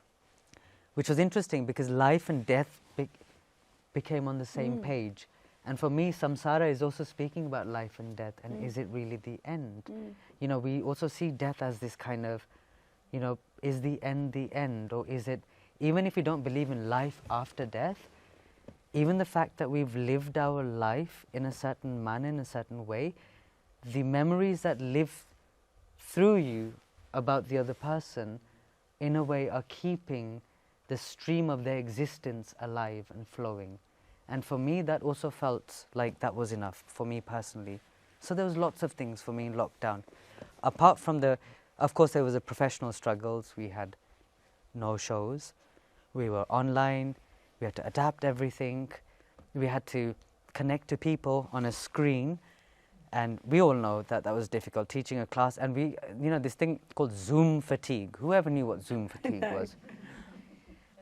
which was interesting because life and death became on the same page. And for me, Samsara is also speaking about life and death, and is it really the end? You know, we also see death as this kind of, you know, is the end, or is it, even if you don't believe in life after death, even the fact that we've lived our life in a certain manner, in a certain way, the memories that live through you about the other person, in a way, are keeping the stream of their existence alive and flowing. And for me, that also felt like that was enough for me personally. So there was lots of things for me in lockdown. Apart from of course, there was the professional struggles. We had no shows. We were online. We had to adapt everything. We had to connect to people on a screen. And we all know that that was difficult, teaching a class. And we, you know, this thing called Zoom fatigue. Whoever knew what Zoom fatigue was?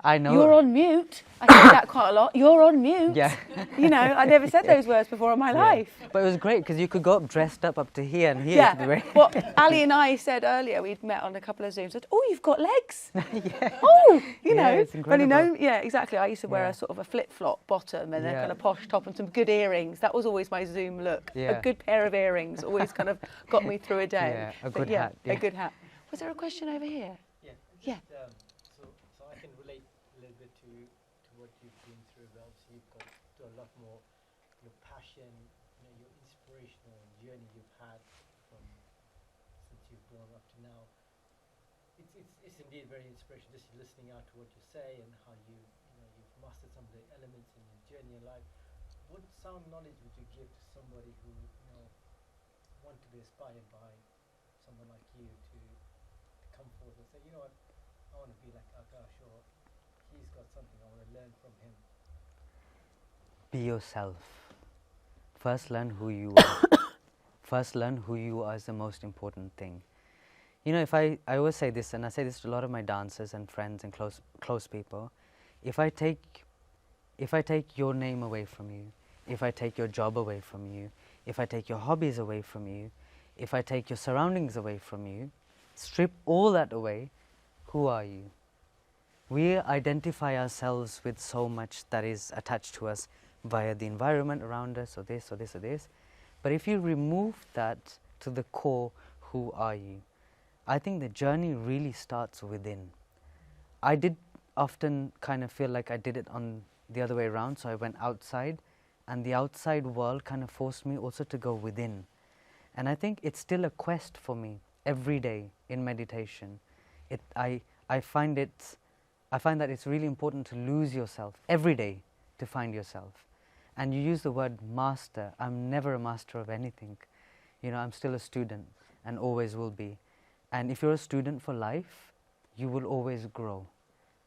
I know. You're on mute. I say that quite a lot. You're on mute. Yeah. You know, I never said those words before in my life. But it was great because you could go up dressed up to here and here. Yeah. What Ali and I said earlier, we'd met on a couple of Zooms, said, oh, you've got legs. Oh, you know. It's incredible. Only yeah, exactly. I used to wear a sort of a flip-flop bottom and a kind of posh top and some good earrings. That was always my Zoom look. Yeah. A good pair of earrings always kind of got me through a day. Yeah, a good hat. A good hat. Was there a question over here? Yeah. So I can relate a little bit to what you've been through. Obviously, you've got to a lot more your passion, you know, your inspirational journey you've had from since you've grown up to now. It's indeed very inspirational just listening out to what you say and how you've mastered some of the elements in your journey in life. What sound knowledge would you give to somebody who want to be inspired by someone like you to come forward and say, you know what, I want to be like Aakash, or he's got something I want to learn from him? Be yourself. First learn who you are. First learn who you are is the most important thing. You know, I always say this, and I say this to a lot of my dancers and friends and close people, if I take your name away from you, if I take your job away from you, if I take your hobbies away from you, if I take your surroundings away from you, strip all that away, who are you? We identify ourselves with so much that is attached to us via the environment around us, or this, or this, or this. But if you remove that to the core, who are you? I think the journey really starts within. I did often kind of feel like I did it on the other way around, so I went outside, and the outside world kind of forced me also to go within. And I think it's still a quest for me every day in meditation. I find that it's really important to lose yourself every day to find yourself. And you use the word master. I'm never a master of anything. You know, I'm still a student and always will be. And if you're a student for life, you will always grow.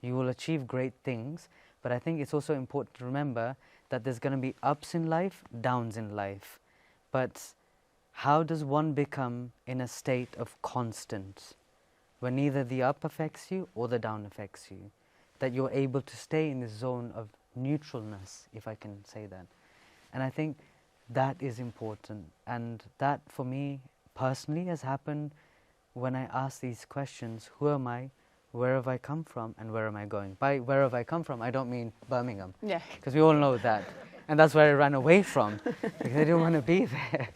You will achieve great things, but I think it's also important to remember that there's going to be ups in life, downs in life. But how does one become in a state of constant, when neither the up affects you or the down affects you? That you're able to stay in this zone of neutralness, if I can say that. And I think that is important. And that, for me, personally has happened when I ask these questions: who am I, where have I come from, and where am I going? By where have I come from, I don't mean Birmingham, Yeah. because we all know that. And that's where I ran away from, because I didn't want to be there.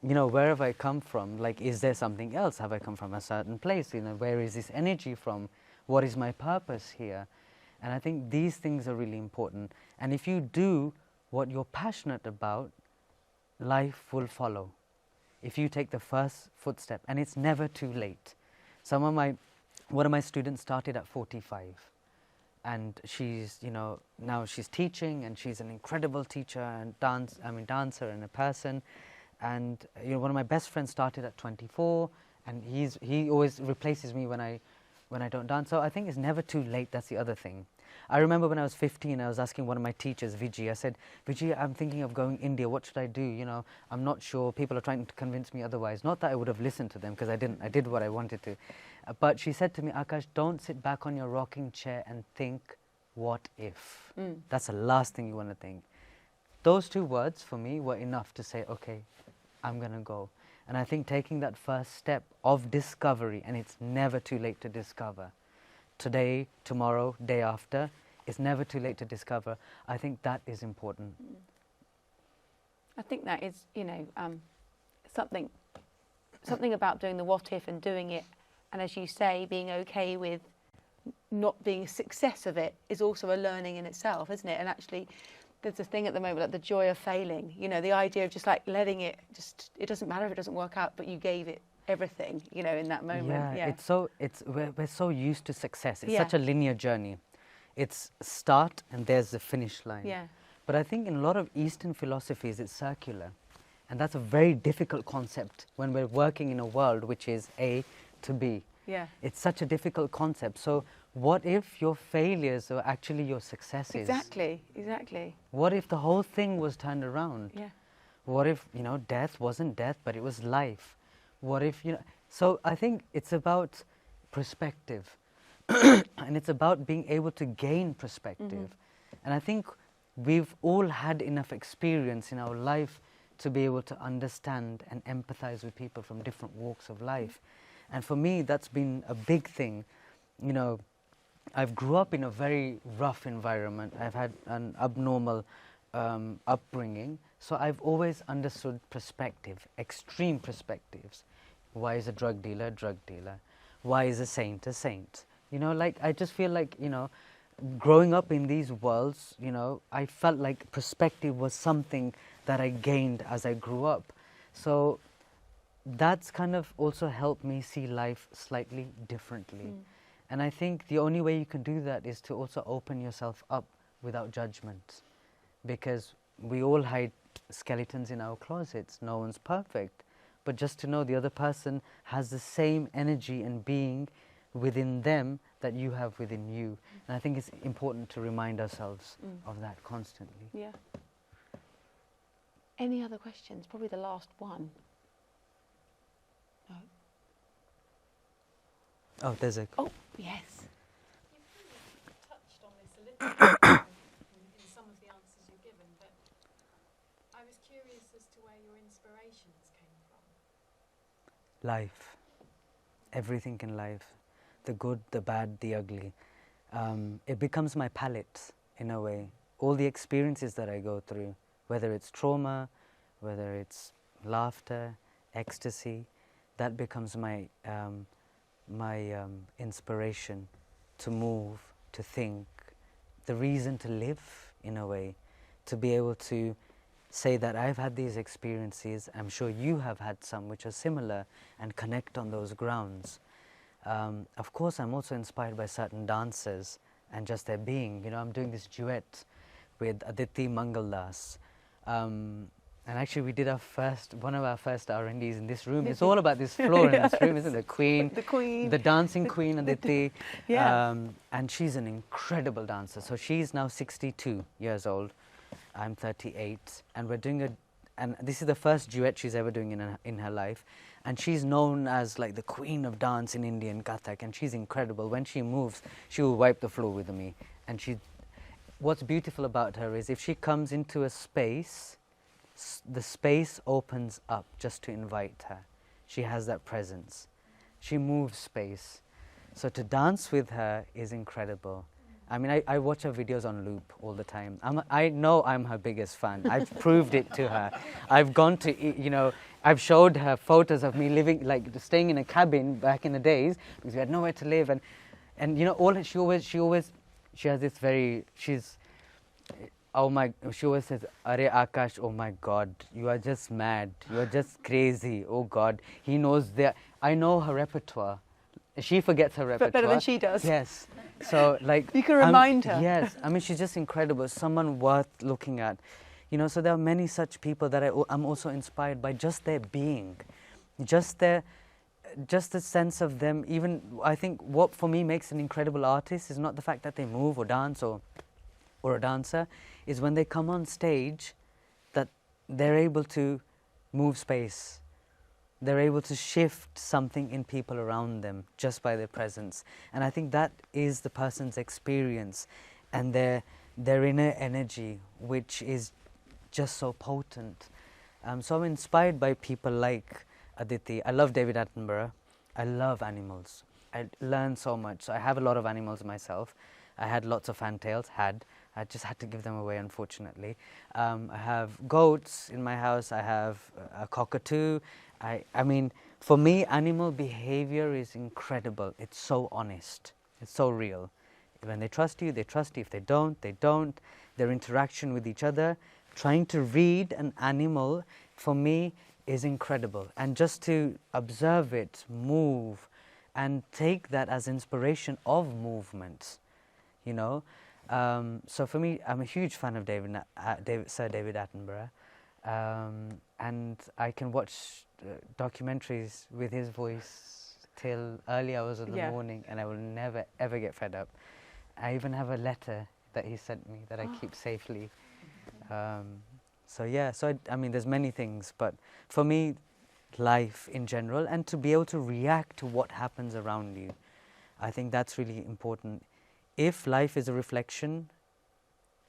You know, where have I come from? Like, is there something else? Have I come from a certain place? You know, where is this energy from? What is my purpose here? And I think these things are really important. And if you do what you're passionate about, life will follow. If you take the first footstep, and it's never too late. One of my students started at 45, and she's, you know, now she's teaching, and she's an incredible teacher and dancer and a person. And you know, one of my best friends started at 24, and he always replaces me when I don't dance. So I think it's never too late. That's the other thing. I remember when I was 15, I was asking one of my teachers, Vijay, I said, Vijay, I'm thinking of going India. What should I do? You know, I'm not sure. People are trying to convince me otherwise. Not that I would have listened to them, because I didn't. I did what I wanted to. But she said to me, Aakash, don't sit back on your rocking chair and think, what if? That's the last thing you want to think. Those two words for me were enough to say, okay, I'm going to go. And I think taking that first step of discovery, and it's never too late to discover. Today, tomorrow, day after, it's never too late to discover. I think that is important. I think that is, you know, something about doing the what if and doing it, and as you say, being okay with not being a success of it is also a learning in itself, isn't it? And actually, there's a thing at the moment, like the joy of failing. You know, the idea of just like letting it, it doesn't matter if it doesn't work out, but you gave it everything, you know, in that moment. Yeah. We're so used to success. It's such a linear journey. It's start and there's the finish line. Yeah. But I think in a lot of Eastern philosophies, it's circular. And that's a very difficult concept when we're working in a world which is A to B. Yeah. It's such a difficult concept. So what if your failures are actually your successes? Exactly. What if the whole thing was turned around? Yeah. What if, you know, death wasn't death, but it was life? What if, you know, so I think it's about perspective. And it's about being able to gain perspective. And I think we've all had enough experience in our life to be able to understand and empathize with people from different walks of life. And for me, that's been a big thing. You know, I've grew up in a very rough environment. I've had an abnormal upbringing. So I've always understood perspective, extreme perspectives. Why is a drug dealer a drug dealer? Why is a saint a saint? You know, like, I just feel like, you know, growing up in these worlds, you know, I felt like perspective was something that I gained as I grew up. So that's kind of also helped me see life slightly differently. And I think the only way you can do that is to also open yourself up without judgment. Because we all hide skeletons in our closets. No one's perfect. But just to know the other person has the same energy and being within them that you have within you. And I think it's important to remind ourselves of that constantly. Yeah. Any other questions? Probably the last one. No. Oh, there's a... Oh, yes. You've touched on this a little bit in some of the answers you've given, but I was curious as to where your inspirations came from. Life. Everything in life. The good, the bad, the ugly. It becomes my palette, in a way. All the experiences that I go through, whether it's trauma, whether it's laughter, ecstasy, that becomes my inspiration to move, to think, the reason to live, in a way, to be able to say that I've had these experiences, I'm sure you have had some which are similar, and connect on those grounds. Of course, I'm also inspired by certain dancers and just their being. You know, I'm doing this duet with Aditi Mangaldas. And actually, we did one of our first R&Ds in this room. It's all about this floor in this room, isn't it? The Queen, the dancing Queen, Aditi. Yeah. And she's an incredible dancer. So she's now 62 years old. I'm 38, and we're doing and this is the first duet she's ever doing in her life. And she's known as like the queen of dance in Indian Kathak, and she's incredible. When she moves, she will wipe the floor with me. And what's beautiful about her is if she comes into a space, the space opens up just to invite her. She has that presence. She moves space. So to dance with her is incredible. I mean, I watch her videos on loop all the time. I know I'm her biggest fan. I've proved it to her. I've gone to, I've showed her photos of me living, like staying in a cabin back in the days because we had nowhere to live. And she has this very, she always says, "Are Aakash, oh my God, you are just mad. You are just crazy. Oh God." He knows I know her repertoire. She forgets her repertoire. But better than she does. Yes. So, like... You can remind her. Yes. I mean, she's just incredible. Someone worth looking at. So there are many such people that I'm also inspired by just their being. Just the sense of them. Even, I think, what for me makes an incredible artist is not the fact that they move or dance or a dancer, is when they come on stage that they're able to move space. They're able to shift something in people around them just by their presence. And I think that is the person's experience and their inner energy, which is just so potent. So I'm inspired by people like Aditi. I love David Attenborough. I love animals. I learn so much. So I have a lot of animals myself. I had lots of fantails, I just had to give them away, unfortunately. I have goats in my house. I have a cockatoo. I mean, for me, animal behavior is incredible. It's so honest. It's so real. When they trust you, they trust you. If they don't, they don't. Their interaction with each other, trying to read an animal, for me, is incredible. And just to observe it move and take that as inspiration of movement, So for me, I'm a huge fan of Sir David Attenborough. And I can watch documentaries with his voice till early hours of the morning, and I will never ever get fed up. I even have a letter that he sent me that I keep safely. I mean, there's many things, but for me, life in general, and to be able to react to what happens around you, I think that's really important. If life is a reflection,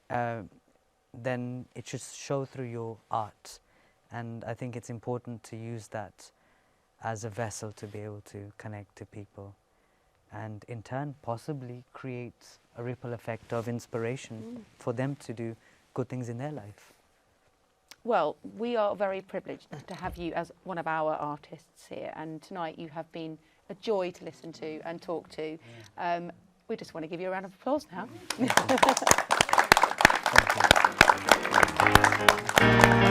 then it should show through your art. And I think it's important to use that as a vessel to be able to connect to people and in turn possibly create a ripple effect of inspiration for them to do good things in their life. Well, we are very privileged to have you as one of our artists here, and tonight you have been a joy to listen to and talk to. We just want to give you a round of applause now. Thank you.